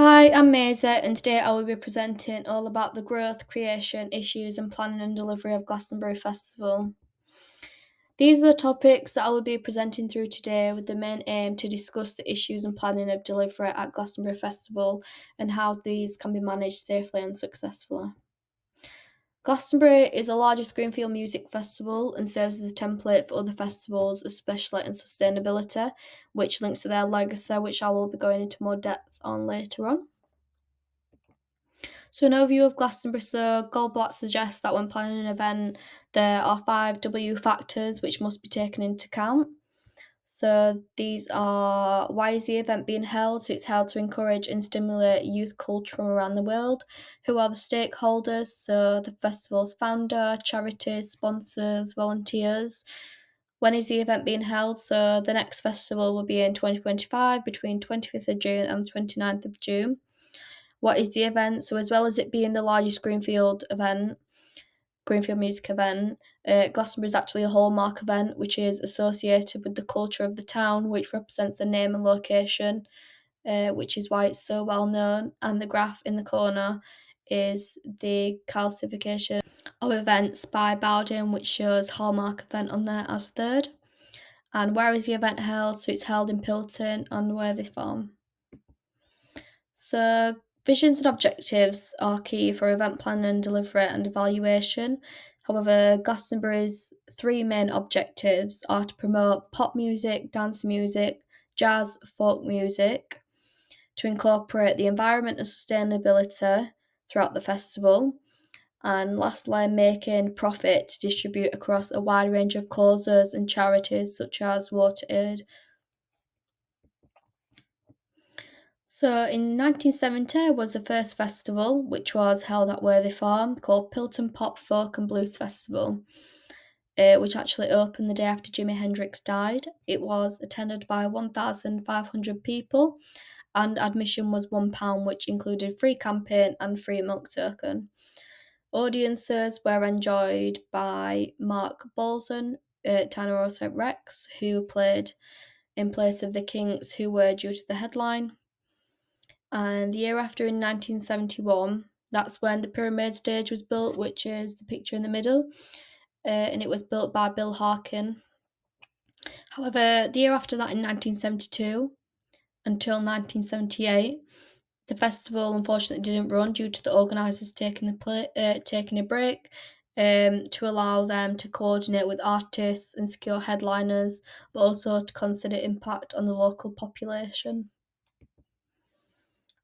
Hi, I'm Maisie, and today I will be presenting all about the growth, creation, issues, and planning and delivery of Glastonbury Festival. These are the topics that I will be presenting through today, with the main aim to discuss the issues and planning of delivery at Glastonbury Festival and how these can be managed safely and successfully. Glastonbury is the largest greenfield music festival and serves as a template for other festivals, especially in sustainability, which links to their legacy, which I will be going into more depth on later on. So, an overview of Glastonbury. So, Goldblatt suggests that when planning an event, there are five W factors which must be taken into account. So, these are: why is the event being held? So, it's held to encourage and stimulate youth culture from around the world. Who are the stakeholders? So, the festival's founder, charities, sponsors, volunteers. When is the event being held? So, the next festival will be in 2025 between 25th of June and 29th of June. What is the event? So, as well as it being the largest Greenfield music event, Glastonbury is actually a hallmark event which is associated with the culture of the town, which represents the name and location, which is why it's so well known. And the graph in the corner is the calcification of events by Bowden, which shows hallmark event on there as third. And where is the event held? So, it's held in Pilton on Worthy Farm. So, visions and objectives are key for event planning and delivery and evaluation. However, Glastonbury's three main objectives are to promote pop music, dance music, jazz, folk music, to incorporate the environment and sustainability throughout the festival, and lastly, making profit to distribute across a wide range of causes and charities such as Water Aid. So in 1970 was the first festival, which was held at Worthy Farm, called Pilton Pop Folk and Blues Festival, which actually opened the day after Jimi Hendrix died. It was attended by 1,500 people, and admission was £1, which included free camping and free milk token. Audiences were enjoyed by Mark Bolson, Tanarosa Rex, who played in place of the Kinks, who were due to the headline. And the year after, in 1971, that's when the pyramid stage was built, which is the picture in the middle, and it was built by Bill Harkin. However, the year after that, in 1972 until 1978, the festival unfortunately didn't run due to the organisers taking a break, to allow them to coordinate with artists and secure headliners, but also to consider impact on the local population.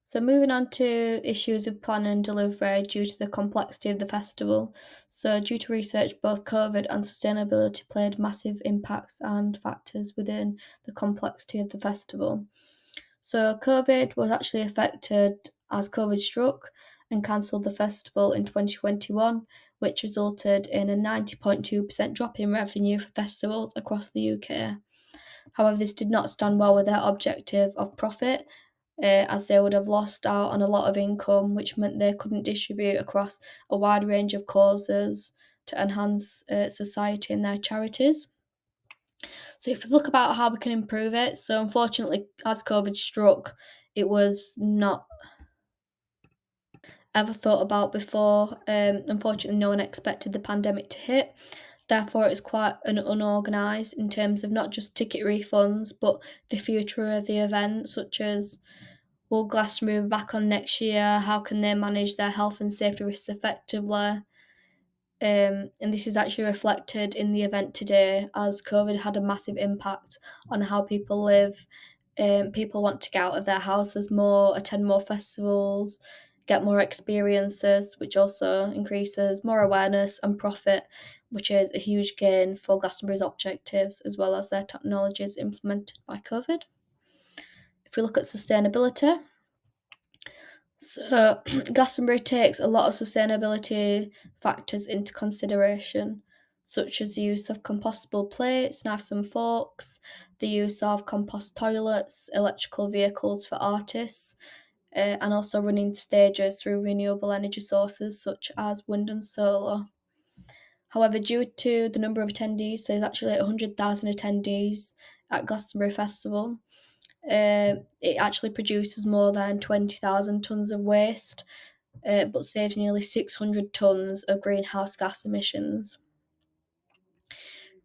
So, moving on to issues of planning and delivery due to the complexity of the festival. So, due to research, both COVID and sustainability played massive impacts and factors within the complexity of the festival. So, COVID was actually affected as COVID struck and cancelled the festival in 2021, which resulted in a 90.2% drop in revenue for festivals across the UK. However, this did not stand well with their objective of profit, as they would have lost out on a lot of income, which meant they couldn't distribute across a wide range of causes to enhance society and their charities. So, if we look about how we can improve it, so unfortunately, as COVID struck, it was not ever thought about before. Unfortunately, no one expected the pandemic to hit. Therefore, it's quite unorganised in terms of not just ticket refunds, but the future of the event, such as will Glastonbury be back on next year? How can they manage their health and safety risks effectively? And this is actually reflected in the event today, as COVID had a massive impact on how people live. People want to get out of their houses more, attend more festivals, get more experiences, which also increases more awareness and profit, which is a huge gain for Glastonbury's objectives as well as their technologies implemented by COVID. If we look at sustainability, so Glastonbury takes a lot of sustainability factors into consideration, such as the use of compostable plates, knives and forks, the use of compost toilets, electrical vehicles for artists, and also running stages through renewable energy sources such as wind and solar. However, due to the number of attendees, so there's actually 100,000 attendees at Glastonbury Festival, It actually produces more than 20,000 tonnes of waste, but saves nearly 600 tonnes of greenhouse gas emissions.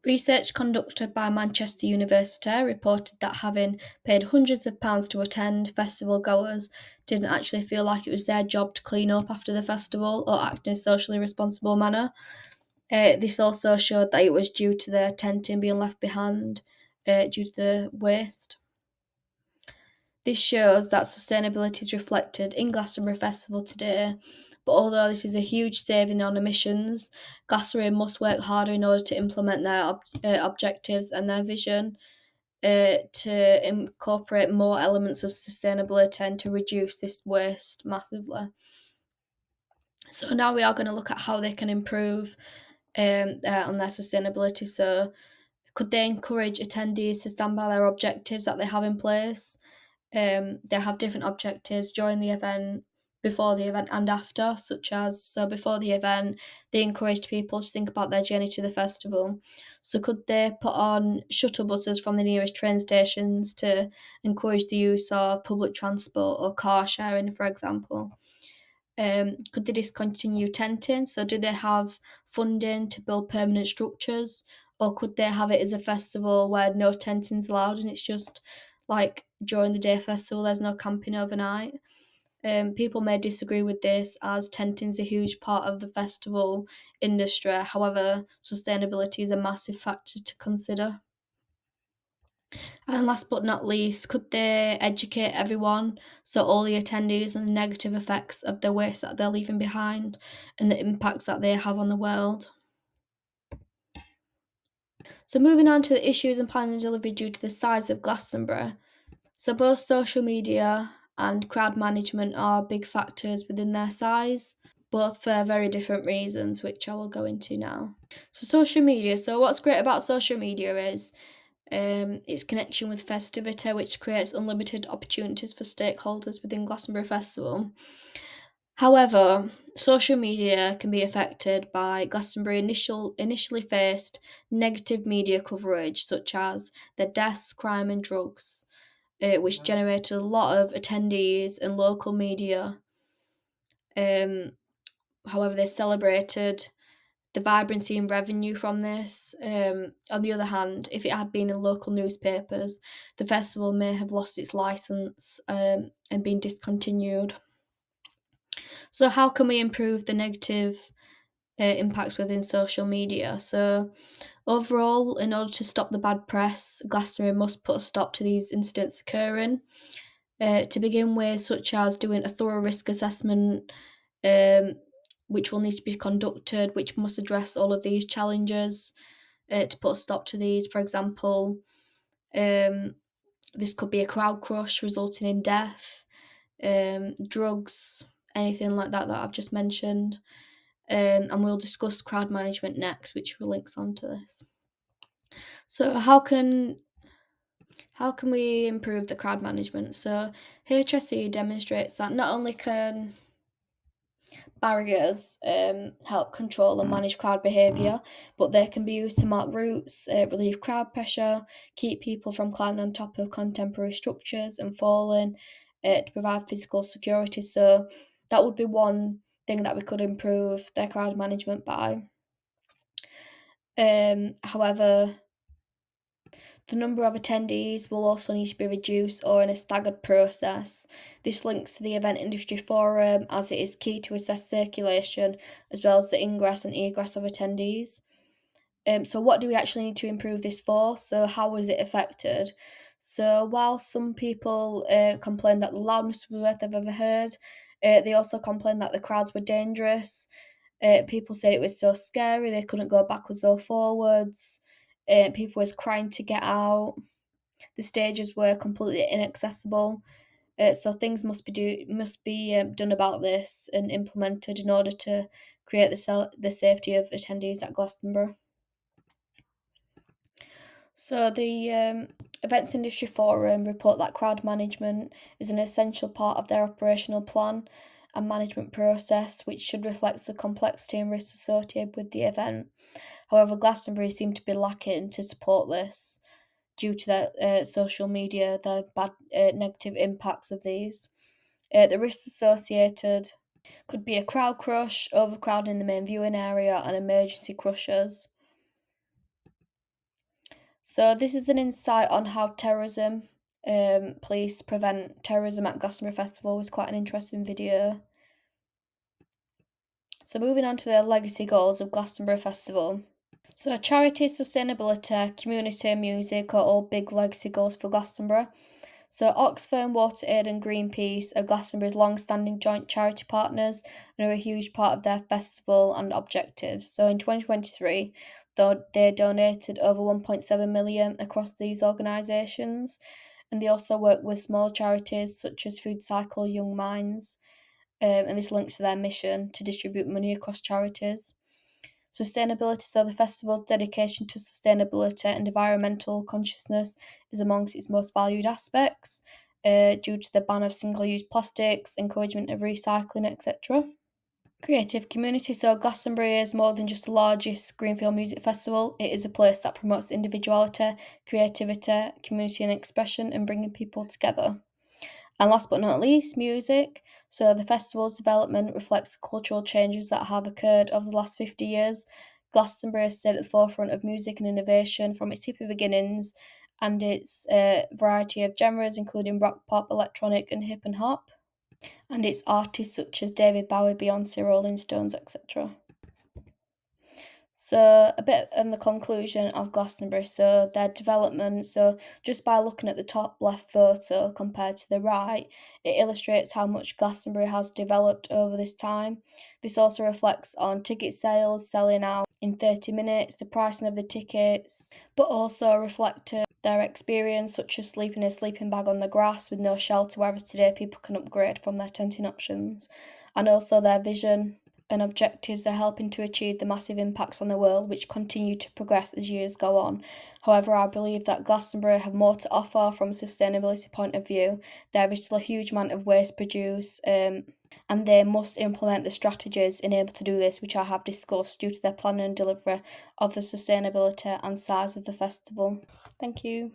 Research conducted by Manchester University reported that having paid hundreds of pounds to attend, festival goers didn't actually feel like it was their job to clean up after the festival or act in a socially responsible manner. This also showed that it was due to their tenting being left behind due to the waste. This shows that sustainability is reflected in Glastonbury Festival today, but although this is a huge saving on emissions, Glastonbury must work harder in order to implement their objectives and their vision to incorporate more elements of sustainability and to reduce this waste massively. So now we are going to look at how they can improve on their sustainability. So could they encourage attendees to stand by their objectives that they have in place? They have different objectives during the event, before the event, and after, such as so before the event, they encouraged people to think about their journey to the festival. So, could they put on shuttle buses from the nearest train stations to encourage the use of public transport or car sharing, for example? Could they discontinue tenting? So, do they have funding to build permanent structures, or could they have it as a festival where no tenting's allowed and it's just like during the day festival, there's no camping overnight? People may disagree with this as tenting's a huge part of the festival industry. However, sustainability is a massive factor to consider. And last but not least, could they educate everyone, so all the attendees, on the negative effects of the waste that they're leaving behind and the impacts that they have on the world? So, moving on to the issues and planning delivery due to the size of Glastonbury. So, both social media and crowd management are big factors within their size, both for very different reasons, which I will go into now. So, social media. So, what's great about social media is its connection with festivity, which creates unlimited opportunities for stakeholders within Glastonbury Festival. However, social media can be affected by Glastonbury initially faced negative media coverage, such as the deaths, crime, and drugs, which generated a lot of attendees and local media. Um, However, they celebrated the vibrancy and revenue from this. On the other hand, if it had been in local newspapers, the festival may have lost its license and been discontinued. So, how can we improve the negative impacts within social media? So, overall, in order to stop the bad press, Glastonbury must put a stop to these incidents occurring. To begin with, such as doing a thorough risk assessment, um, which will need to be conducted, which must address all of these challenges to put a stop to these. For example, um, this could be a crowd crush resulting in death, drugs, anything like that that I've just mentioned. And we'll discuss crowd management next, which links onto this. So, how can we improve the crowd management? So, HSE demonstrates that not only can barriers help control and manage crowd behaviour, but they can be used to mark routes, relieve crowd pressure, keep people from climbing on top of contemporary structures and falling, to provide physical security. So, that would be one thing that we could improve their crowd management by. However, the number of attendees will also need to be reduced or in a staggered process. This links to the Event Industry Forum as it is key to assess circulation as well as the ingress and egress of attendees. So, what do we actually need to improve this for? So, how is it affected? So, while some people complain that the loudness was the worst they've ever heard, they also complained that the crowds were dangerous. People said it was so scary they couldn't go backwards or forwards. People was crying to get out. The stages were completely inaccessible. So things must be done about this and implemented in order to create the safety of attendees at Glastonbury. So the Events Industry Forum report that crowd management is an essential part of their operational plan and management process, which should reflect the complexity and risks associated with the event. However, Glastonbury seemed to be lacking to support this. due to the social media, the bad negative impacts of these. The risks associated could be a crowd crush, overcrowding the main viewing area, and emergency crushes. So, this is an insight on how police prevent terrorism at Glastonbury Festival. It was quite an interesting video. So, moving on to the legacy goals of Glastonbury Festival. So, charity, sustainability, community, music are all big legacy goals for Glastonbury. So, Oxfam, WaterAid, and Greenpeace are Glastonbury's long standing joint charity partners and are a huge part of their festival and objectives. So, in 2023, though they donated over 1.7 million across these organisations, and they also work with small charities such as Food Cycle Young Minds, and this links to their mission to distribute money across charities. Sustainability, so the festival's dedication to sustainability and environmental consciousness is amongst its most valued aspects, due to the ban of single use plastics, encouragement of recycling, etc. Creative community, so Glastonbury is more than just the largest Greenfield music festival, it is a place that promotes individuality, creativity, community, and expression, and bringing people together. And last but not least, music. So the festival's development reflects the cultural changes that have occurred over the last 50 years. Glastonbury has stayed at the forefront of music and innovation from its hippie beginnings and its variety of genres, including rock, pop, electronic, and hip and hop, and its artists such as David Bowie, Beyonce, Rolling Stones, etc. So, a bit on the conclusion of Glastonbury. So, their development. So, just by looking at the top left photo compared to the right, it illustrates how much Glastonbury has developed over this time. This also reflects on ticket sales selling out in 30 minutes, the pricing of the tickets, but also reflected their experience, such as sleeping in a sleeping bag on the grass with no shelter, whereas today people can upgrade from their tenting options, and also their vision and objectives are helping to achieve the massive impacts on the world, which continue to progress as years go on. However, I believe that Glastonbury have more to offer from a sustainability point of view. There is still a huge amount of waste produced, and they must implement the strategies enabled to do this, which I have discussed, due to their planning and delivery of the sustainability and size of the festival. Thank you.